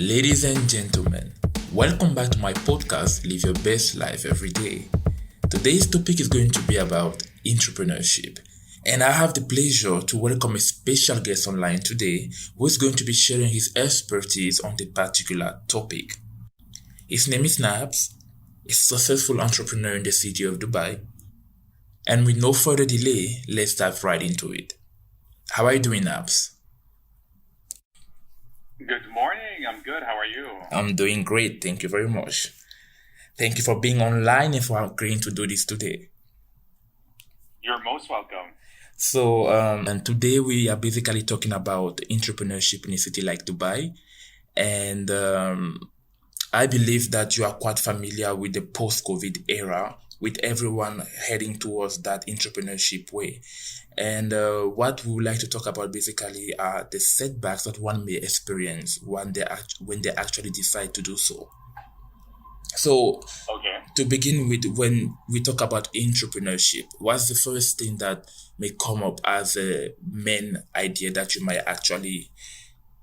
Ladies and gentlemen, welcome back to my podcast, Live Your Best Life Every Day. Today's topic is going to be about entrepreneurship. And I have the pleasure to welcome a special guest online today who is going to be sharing his expertise on the particular topic. His name is Nabz, a successful entrepreneur in the city of Dubai. And with no further delay, let's dive right into it. How are you doing, Nabz? Good morning. I'm good. How are you? I'm doing great. Thank you very much. Thank you for being online and for agreeing to do this today. You're most welcome. And today we are basically talking about entrepreneurship in a city like Dubai. And I believe that you are quite familiar with the post-COVID era, with everyone heading towards that entrepreneurship way. And what we would like to talk about basically are the setbacks that one may experience when they actually decide to do so. So, Okay. to begin with, when we talk about entrepreneurship, what's the first thing that may come up as a main idea that you might actually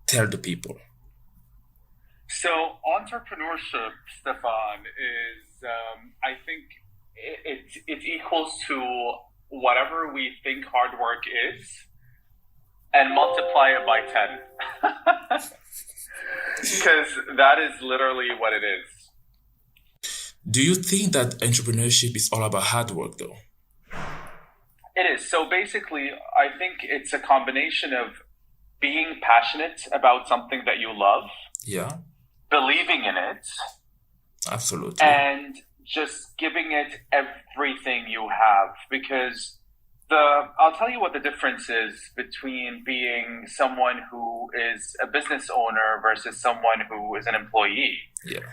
tell the people? So entrepreneurship, Stefan, is I think it equals to whatever we think hard work is and multiply it by 10. Because that is literally what it is. Do you think that entrepreneurship is all about hard work, though? It is. So basically, I think it's a combination of being passionate about something that you love, Yeah, believing in it, absolutely. and just giving it everything you have. Because I'll tell you what the difference is between being someone who is a business owner versus someone who is an employee. Yeah.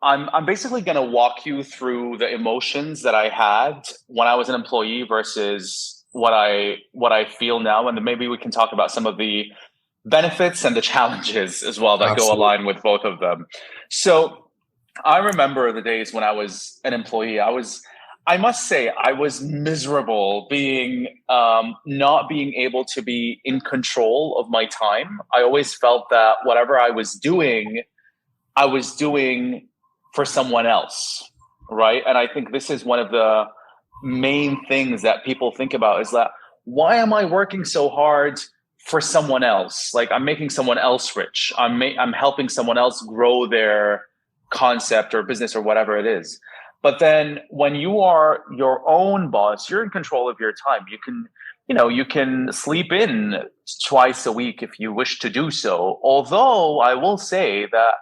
I'm basically going to walk you through the emotions that I had when I was an employee versus what I feel now, and then maybe we can talk about some of the benefits and the challenges as well that go Absolutely. along with both of them. So I remember the days when I was an employee. I must say, I was miserable being not being able to be in control of my time. I always felt that whatever I was doing for someone else, right? And I think this is one of the main things that people think about is that, why am I working so hard for someone else? Like, I'm making someone else rich. I'm helping someone else grow their concept or business or whatever it is. But then when you are your own boss, you're in control of your time. You can sleep in twice a week if you wish to do so. Although I will say that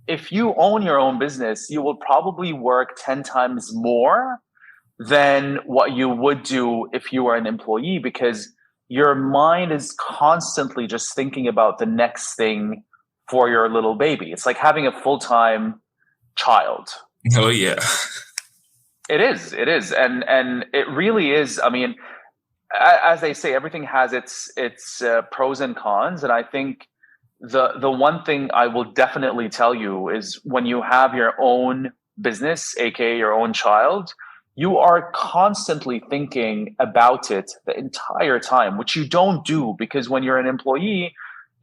if you own your own business, you will probably work 10 times more than what you would do if you were an employee, because your mind is constantly just thinking about the next thing for your little baby. It's like having a full-time child. Oh, yeah. It is. And it really is. I mean, as they say, everything has its pros and cons. And I think the one thing I will definitely tell you is, when you have your own business, aka your own child, you are constantly thinking about it the entire time, which you don't do, because when you're an employee,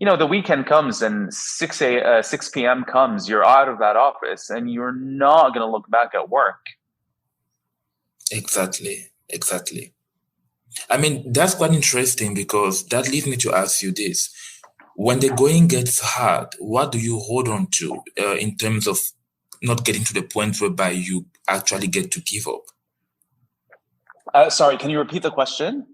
the weekend comes and 6 p.m. comes, you're out of that office and you're not going to look back at work. Exactly. I mean, that's quite interesting, because that leads me to ask you this. When the going gets hard, what do you hold on to in terms of not getting to the point whereby you actually get to give up? Sorry, can you repeat the question?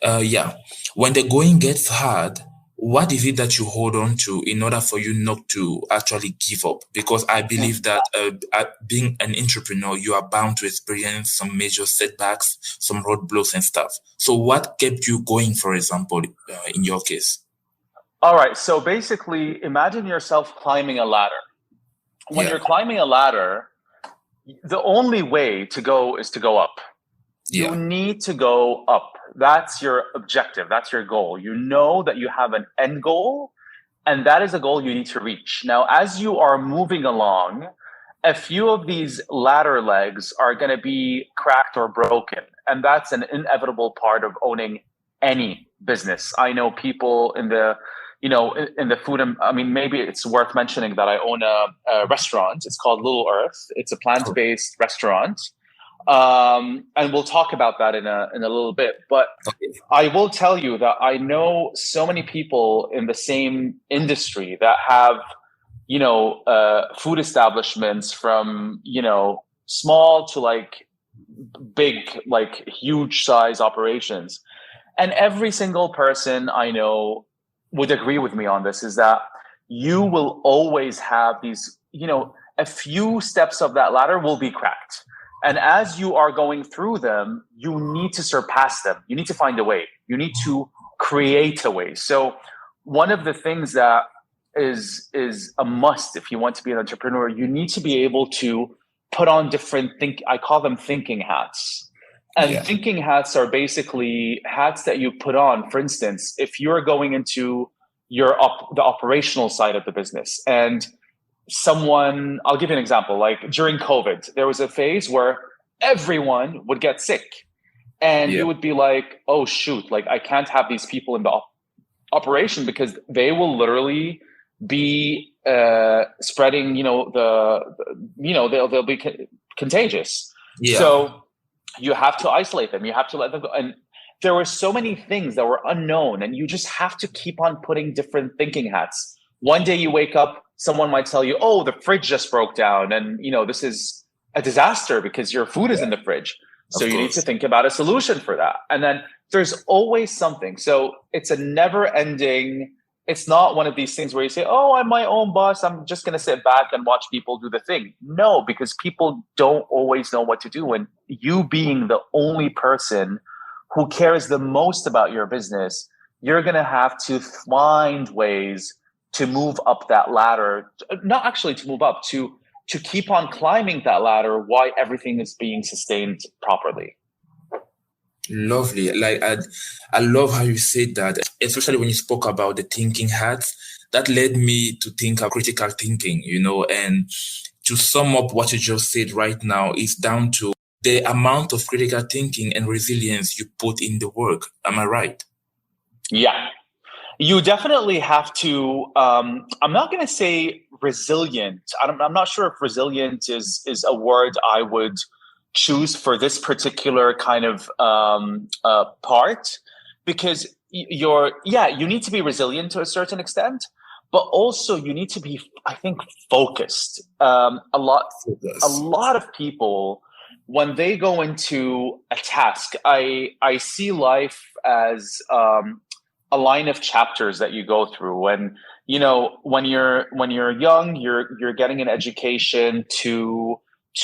Yeah. When the going gets hard, what is it that you hold on to in order for you not to actually give up? Because I believe that being an entrepreneur, you are bound to experience some major setbacks, some roadblocks and stuff. So what kept you going, for example, in your case? All right. So basically, imagine yourself climbing a ladder. When you're climbing a ladder, the only way to go is to go up. Yeah. You need to go up. That's your objective. That's your goal. You know that you have an end goal, and that is a goal you need to reach. Now, as you are moving along, a few of these ladder legs are going to be cracked or broken. And that's an inevitable part of owning any business. I know people in the in the food, I mean, maybe it's worth mentioning that I own a restaurant. It's called Little Earth. It's a plant-based restaurant. And we'll talk about that in a little bit. But I will tell you that I know so many people in the same industry that have, food establishments from, small to like big, like huge size operations. And every single person I know would agree with me on this, is that you will always have these, a few steps of that ladder will be cracked. And as you are going through them, you need to surpass them. You need to find a way. You need to create a way. So one of the things that is a must if you want to be an entrepreneur, you need to be able to put on different I call them thinking hats. And thinking hats are basically hats that you put on. For instance, if you're going into the operational side of the business, and I'll give you an example. Like during COVID, there was a phase where everyone would get sick, and you would be like, oh shoot, like I can't have these people in the operation because they will literally be spreading, they'll be contagious. So you have to isolate them. You have to let them go. And there were so many things that were unknown, and you just have to keep on putting different thinking hats. One day you wake up, someone might tell you, oh, the fridge just broke down, and this is a disaster because your food is in the fridge. So you need to think about a solution for that. And then there's always something. So it's a never ending. It's not one of these things where you say, oh, I'm my own boss, I'm just going to sit back and watch people do the thing. No, because people don't always know what to do. And you being the only person who cares the most about your business, you're going to have to find ways to move up that ladder, not actually to move up, to keep on climbing that ladder while everything is being sustained properly. Lovely. Like I love how you said that, especially when you spoke about the thinking hats. That led me to think of critical thinking, and to sum up what you just said right now is down to the amount of critical thinking and resilience you put in the work. Am I right? Yeah. You definitely have to, I'm not going to say resilient. I'm not sure if resilient is a word I would choose for this particular kind of part, because you need to be resilient to a certain extent, but also you need to be, I think, focused. A lot of people, when they go into a task, I see life as a line of chapters that you go through. And when you're young, you're getting an education to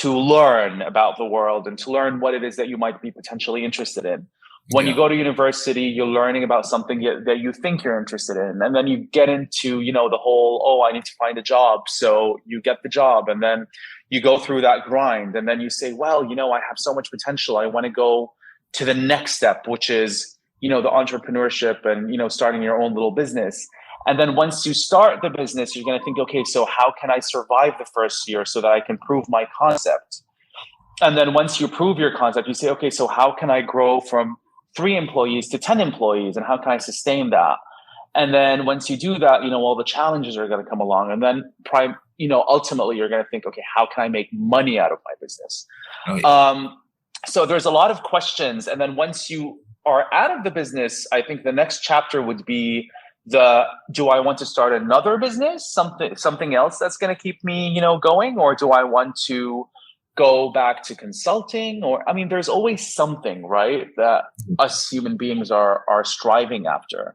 learn about the world and to learn what it is that you might be potentially interested in. When you go to university, you're learning about something that you think you're interested in. And then you get into, the whole, oh, I need to find a job. So you get the job, and then you go through that grind. And then you say, well, I have so much potential. I want to go to the next step, which is, the entrepreneurship and, starting your own little business. And then once you start the business, you're going to think, okay, so how can I survive the first year so that I can prove my concept? And then once you prove your concept, you say, okay, so how can I grow from 3 employees to 10 employees, and how can I sustain that? And then once you do that, all the challenges are going to come along. And then ultimately you're going to think, okay, how can I make money out of my business? Oh, yeah. So there's a lot of questions. And then once you are out of the business, I think the next chapter would be do I want to start another business, something else that's going to keep me, going, or do I want to go back to consulting? Or, I mean, there's always something, right, that us human beings are striving after.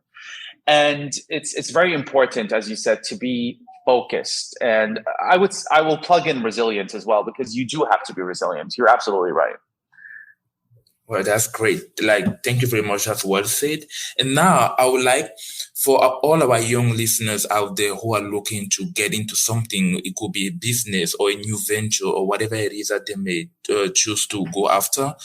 And it's very important, as you said, to be focused. And I will plug in resilience as well, because you do have to be resilient. You're absolutely right. Well, that's great. Thank you very much. That's well said. And now I would like for all our young listeners out there who are looking to get into something, it could be a business or a new venture or whatever it is that they may choose to go after.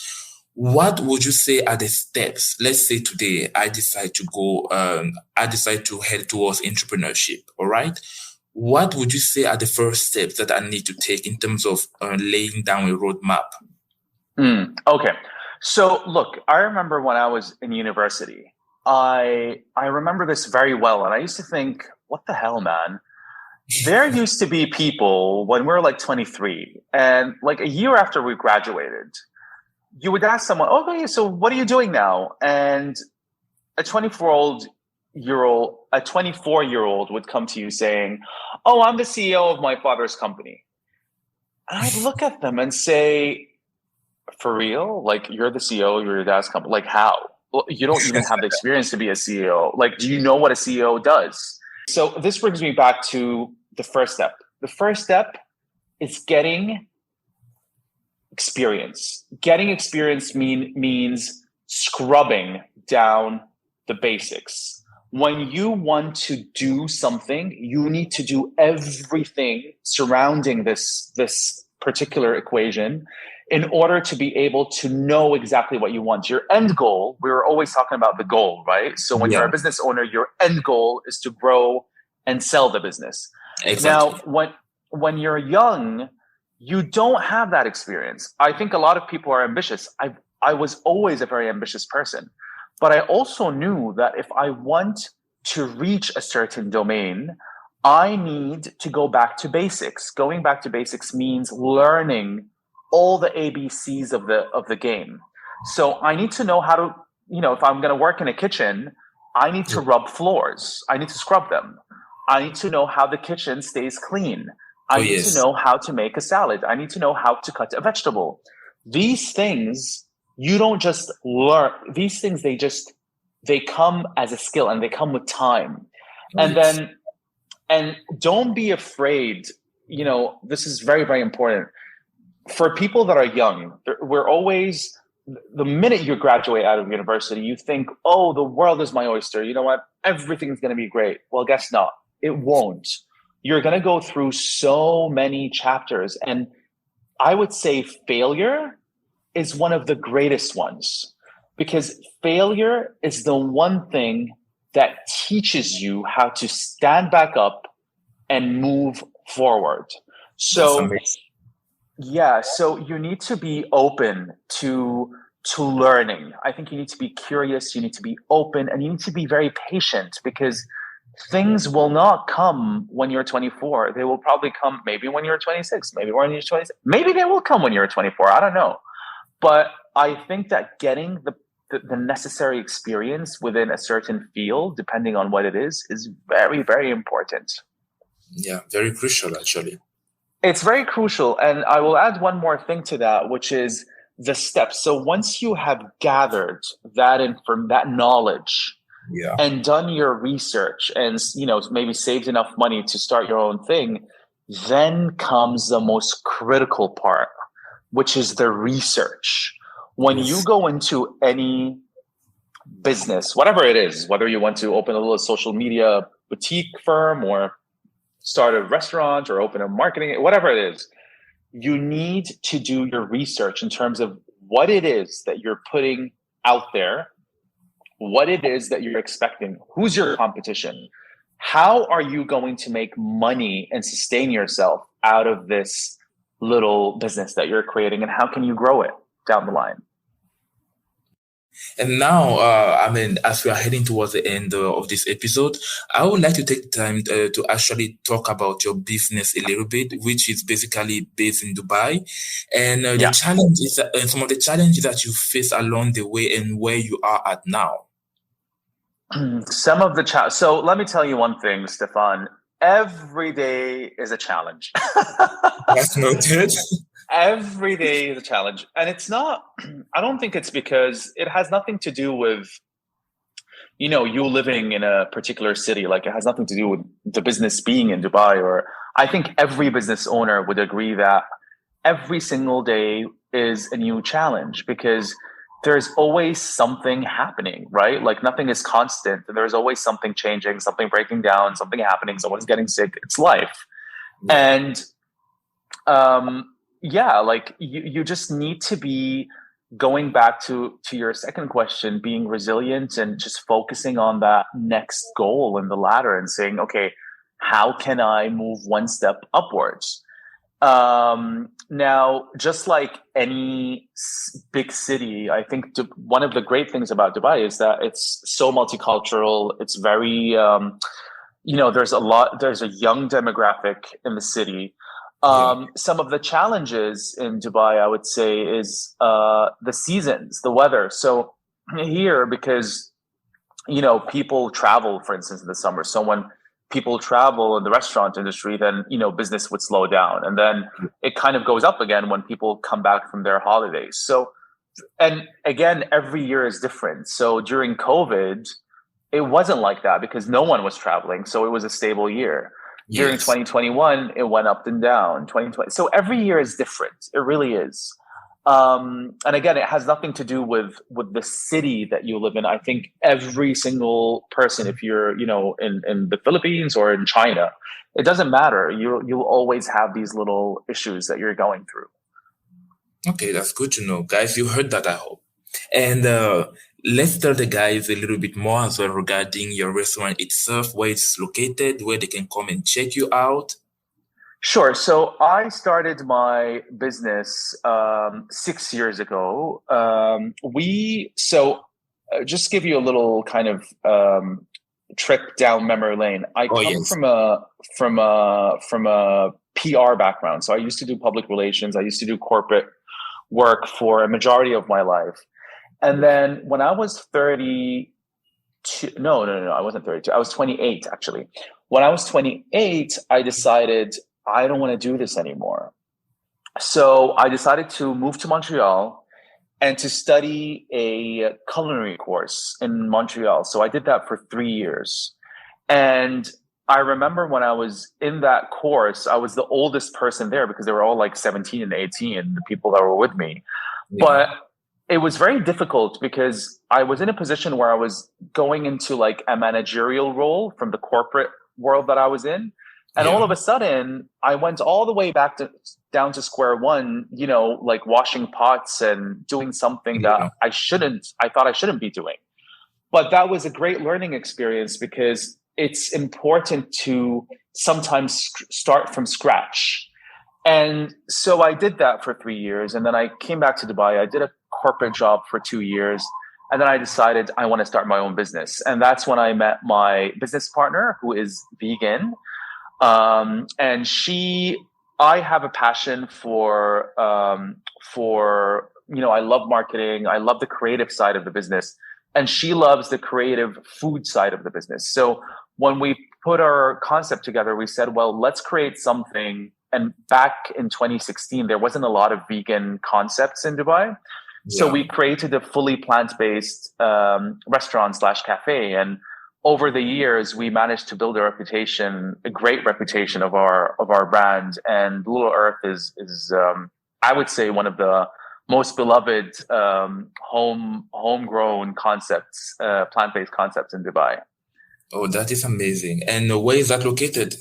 What would you say are the steps? Let's say today I decide to head towards entrepreneurship. All right. What would you say are the first steps that I need to take in terms of laying down a roadmap? Okay. So look, I remember when I was in university, I remember this very well, and I used to think, what the hell, man? There used to be people when we were like 23, and like a year after we graduated, you would ask someone, okay, so what are you doing now? And a 24-year-old would come to you saying, oh, I'm the CEO of my father's company. And I'd look at them and say, for real? Like, you're the CEO of your dad's company? Like, how? Well, you don't even have the experience to be a CEO. Like, do you know what a CEO does? So this brings me back to the first step. The first step is getting experience. Getting experience means scrubbing down the basics. When you want to do something, you need to do everything surrounding this particular equation in order to be able to know exactly what you want. Your end goal, we were always talking about the goal, right? So when you're a business owner, your end goal is to grow and sell the business. Exactly. Now, when you're young, you don't have that experience. I think a lot of people are ambitious. I was always a very ambitious person, but I also knew that if I want to reach a certain domain, I need to go back to basics. Going back to basics means learning all the ABCs of the game. So I need to know how to, if I'm going to work in a kitchen, I need to rub floors. I need to scrub them. I need to know how the kitchen stays clean. I need to know how to make a salad. I need to know how to cut a vegetable. These things, you don't just learn. These things, they come as a skill and they come with time. And don't be afraid. This is very, very important. For people that are young, we're always, the minute you graduate out of university, you think, oh, the world is my oyster. You know what? Everything's going to be great. Well, guess not. It won't. You're going to go through so many chapters. And I would say failure is one of the greatest ones, because failure is the one thing that teaches you how to stand back up and move forward. So you need to be open to learning. I think you need to be curious, you need to be open, and you need to be very patient, because things will not come when you're 24. They will probably come maybe when you're 26, maybe when you're 26. Maybe they will come when you're 24. I don't know. But I think that getting the necessary experience within a certain field, depending on what it is very, very important. Yeah, very crucial, actually. It's very crucial. And I will add one more thing to that, which is the steps. So once you have gathered that knowledge, and done your research and, maybe saved enough money to start your own thing, then comes the most critical part, which is the research. When you go into any business, whatever it is, whether you want to open a little social media boutique firm or start a restaurant or open a marketing, whatever it is, you need to do your research in terms of what it is that you're putting out there, what it is that you're expecting, who's your competition, how are you going to make money and sustain yourself out of this little business that you're creating, and how can you grow it down the line. And now, as we are heading towards the end of this episode, I would like to take time to actually talk about your business a little bit, which is basically based in Dubai, and the challenges and some of the challenges that you face along the way and where you are at now. Some of the so let me tell you one thing, Stefan. Every day is a challenge. That's noted. Every day is a challenge. And it's not, I don't think it's because it has nothing to do with, you living in a particular city. Like, it has nothing to do with the business being in Dubai. Or I think every business owner would agree that every single day is a new challenge, because there's always something happening, right? Like, nothing is constant. There's always something changing, something breaking down, something happening, someone's getting sick. It's life. Yeah. And like you just need to be going back to your second question, being resilient and just focusing on that next goal in the ladder and saying, okay, how can I move one step upwards? Now, just like any big city, I think one of the great things about Dubai is that it's so multicultural. It's very, there's a young demographic in the city. Yeah. Some of the challenges in Dubai, I would say, is the seasons, the weather. So here, because, people travel, for instance, in the summer. So when people travel in the restaurant industry, then, business would slow down. And then it kind of goes up again when people come back from their holidays. So, and again, every year is different. So during COVID, it wasn't like that because no one was traveling. So it was a stable year. During Yes. 2021, it went up and down. 2020. So every year is different. It really is. And again, it has nothing to do with the city that you live in. I think every single person, if you're, in the Philippines or in China, it doesn't matter. You'll always have these little issues that you're going through. Okay, that's good to know. Guys, you heard that, I hope. And let's tell the guys a little bit more as well regarding your restaurant itself, where it's located, where they can come and check you out. Sure. So I started my business 6 years ago. Just give you a little kind of trip down memory lane. I Oh, come yes. from a PR background. So I used to do public relations. I used to do corporate work for a majority of my life. And then when I was 32, no, I wasn't 32. I was 28 actually. When I was 28, I decided I don't want to do this anymore. So I decided to move to Montreal and to study a culinary course in Montreal. So I did that for 3 years. And I remember when I was in that course, I was the oldest person there because they were all like 17 and 18, the people that were with me. Yeah. But it was very difficult because I was in a position where I was going into like a managerial role from the corporate world that I was in. And all of a sudden, I went all the way down to square one, like washing pots and doing something that I thought I shouldn't be doing. But that was a great learning experience because it's important to sometimes start from scratch. And so I did that for 3 years. And then I came back to Dubai. I did a corporate job for 2 years. And then I decided I want to start my own business. And that's when I met my business partner, who is vegan. And I have a passion for, I love marketing. I love the creative side of the business, and she loves the creative food side of the business. So when we put our concept together, we said, well, let's create something. And back in 2016, there wasn't a lot of vegan concepts in Dubai. So we created a fully plant-based, restaurant/cafe. And over the years, we managed to build a great reputation of our brand. And Little Earth is I would say, one of the most beloved homegrown concepts, plant-based concepts in Dubai. Oh, that is amazing. And where is that located?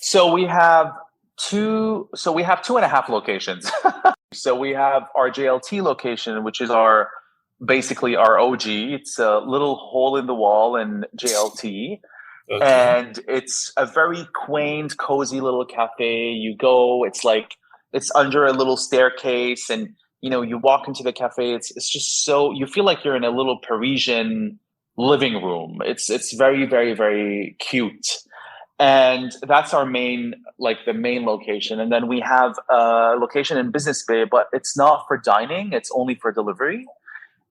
So we have two and a half locations. So we have our JLT location, which is basically our OG. It's a little hole in the wall in JLT. Okay. And it's a very quaint, cozy little cafe. You go, it's under a little staircase, and you walk into the cafe. It's just so, you feel like you're in a little Parisian living room. It's very, very, very cute. And that's our main location. And then we have a location in Business Bay, but it's not for dining. It's only for delivery.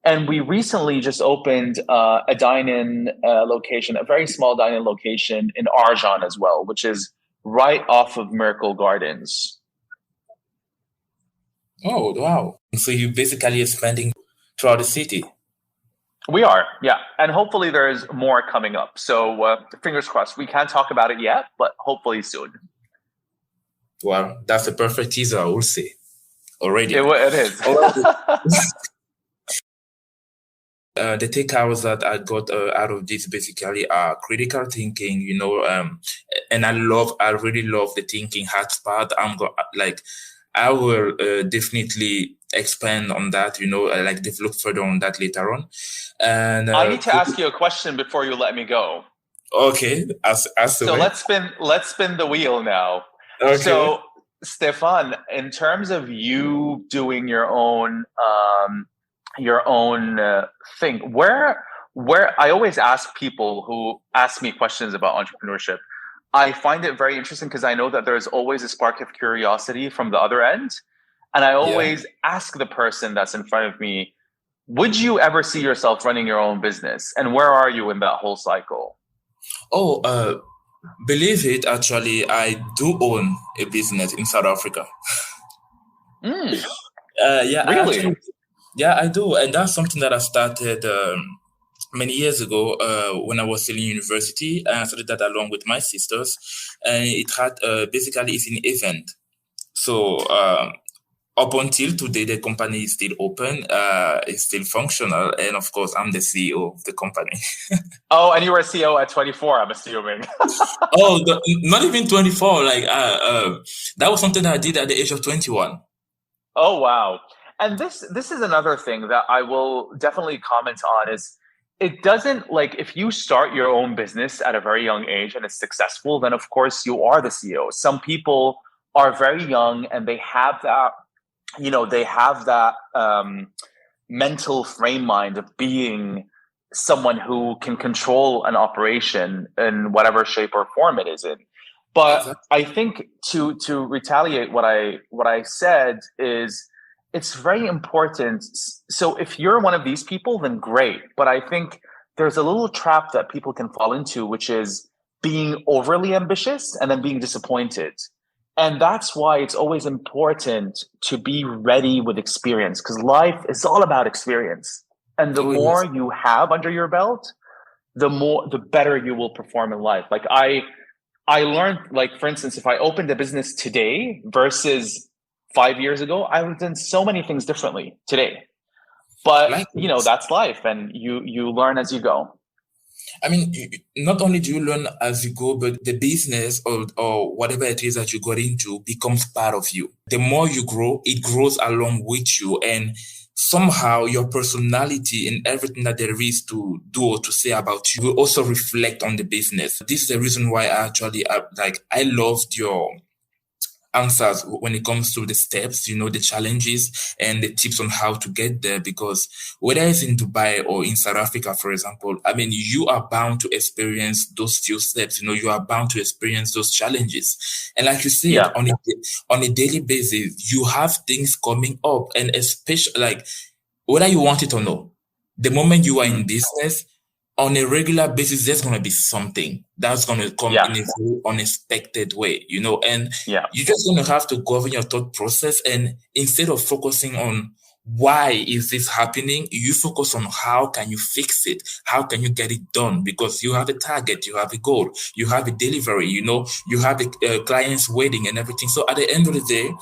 And we recently just opened a dine-in location, a very small dine-in location in Arjan as well, which is right off of Miracle Gardens. Oh, wow. So you basically expanding throughout the city. We are, yeah. And hopefully there's more coming up. So fingers crossed. We can't talk about it yet, but hopefully soon. Well, that's a perfect teaser, I will say. Already. It is. The takeaways that I got out of this basically are critical thinking, and I really love the thinking hat part. I will definitely expand on that, develop further on that later on. And I need to ask you a question before you let me go. Okay, so let's spin the wheel now. Okay. So Stefan, in terms of you doing your own thing, where I always ask people who ask me questions about entrepreneurship, I find it very interesting because I know that there's always a spark of curiosity from the other end, and I Yeah. always ask the person that's in front of me, would you ever see yourself running your own business, and where are you in that whole cycle? Oh, believe it, actually, I do own a business in South Africa. Mm, Yeah, really? yeah, I do. And that's something that I started many years ago when I was still in university. And I started that along with my sisters. And it had basically it's an event. So up until today, the company is still open, it's still functional. And of course, I'm the CEO of the company. Oh, and you were a CEO at 24, I'm assuming. Oh, not even 24. Like, that was something that I did at the age of 21. Oh wow. And this is another thing that I will definitely comment on is it doesn't like if you start your own business at a very young age and it's successful, then of course you are the CEO. Some people are very young and they have that, they have that mental frame mind of being someone who can control an operation in whatever shape or form it is in. But Exactly. I think to retaliate what I said is it's very important. So if you're one of these people, then great. But I think there's a little trap that people can fall into, which is being overly ambitious and then being disappointed. And that's why it's always important to be ready with experience because life is all about experience. And the Oh, more yes. you have under your belt, the better you will perform in life. Like I learned, like, for instance, if I opened a business today versus 5 years ago, I would have done so many things differently today. But Likewise. that's life, and you learn as you go. I mean, not only do you learn as you go, but the business or whatever it is that you got into becomes part of you. The more you grow, it grows along with you. And somehow your personality and everything that there is to do or to say about you will also reflect on the business. This is the reason why I loved your answers when it comes to the steps, the challenges and the tips on how to get there. Because whether it's in Dubai or in South Africa, for example, I mean, you are bound to experience those few steps, you are bound to experience those challenges. And like you said, Yeah, on a daily basis, you have things coming up, and especially like whether you want it or not, the moment you are in mm, business, on a regular basis, there's going to be something that's going to come yeah, in a very unexpected way, and yeah. you're just going to have to govern your thought process. And instead of focusing on why is this happening, you focus on how can you fix it? How can you get it done? Because you have a target, you have a goal, you have a delivery, you have a client's waiting and everything. So at the end of the day,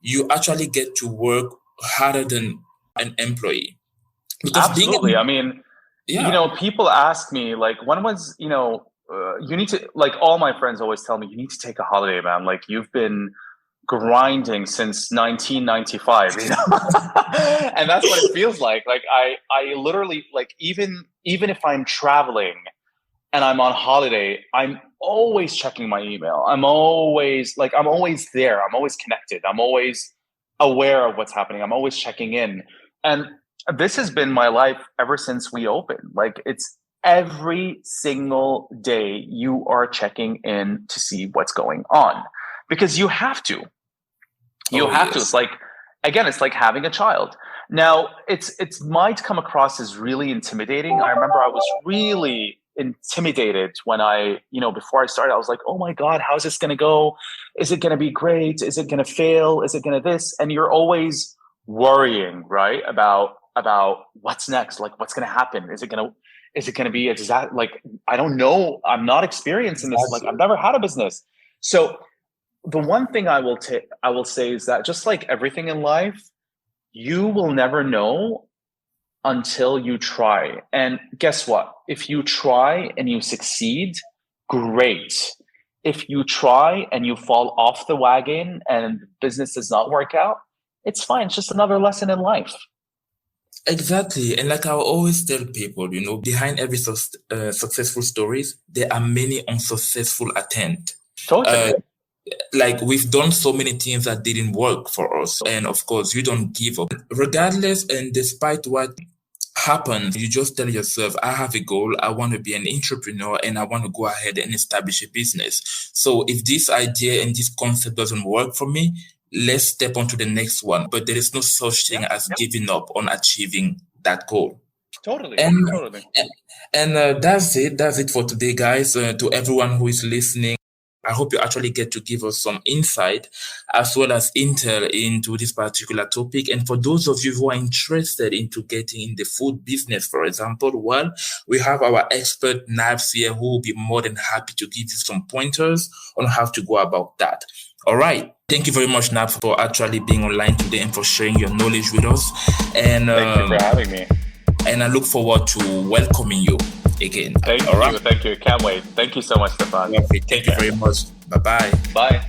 you actually get to work harder than an employee. Because Absolutely. I mean, yeah, people ask me like, when was, you need to like all my friends always tell me you need to take a holiday, man. Like you've been grinding since 1995, and that's what it feels like. Like I literally like even if I'm traveling and I'm on holiday, I'm always checking my email. I'm always there. I'm always connected. I'm always aware of what's happening. I'm always checking in. And this has been my life ever since we opened. Like it's every single day you are checking in to see what's going on because you have to. You oh have to. yes. It's like again, it's like having a child. Now, it's might come across as really intimidating. I remember I was really intimidated when before I started, I was like, oh my God, how's this gonna go? Is it gonna be great? Is it gonna fail? Is it gonna this? And you're always worrying, right? About what's next, like what's gonna happen? Is it gonna be exact like I don't know. I'm not experienced in this, like I've Exactly. never had a business. So the one thing I will say is that just like everything in life, you will never know until you try. And guess what? If you try and you succeed, great. If you try and you fall off the wagon and business does not work out, it's fine. It's just another lesson in life. Exactly. And like I always tell people, behind every successful stories, there are many unsuccessful attempts. Uh, Totally. like we've done so many things that didn't work for us. And of course, you don't give up. Regardless and despite what happens, you just tell yourself, I have a goal. I want to be an entrepreneur and I want to go ahead and establish a business. So if this idea and this concept doesn't work for me, let's step on to the next one. But there is no such thing as giving up on achieving that goal. Totally. And that's it. That's it for today, guys. To everyone who is listening, I hope you actually get to give us some insight as well as intel into this particular topic. And for those of you who are interested into getting in the food business, for example, well, we have our expert Nabz here who will be more than happy to give you some pointers on how to go about that. All right. Thank you very much, Nabz, for actually being online today and for sharing your knowledge with us. And thank you for having me. And I look forward to welcoming you again. Thank you. Can't wait. Thank you so much, Stefan. Thank you very much. Bye-bye. Bye.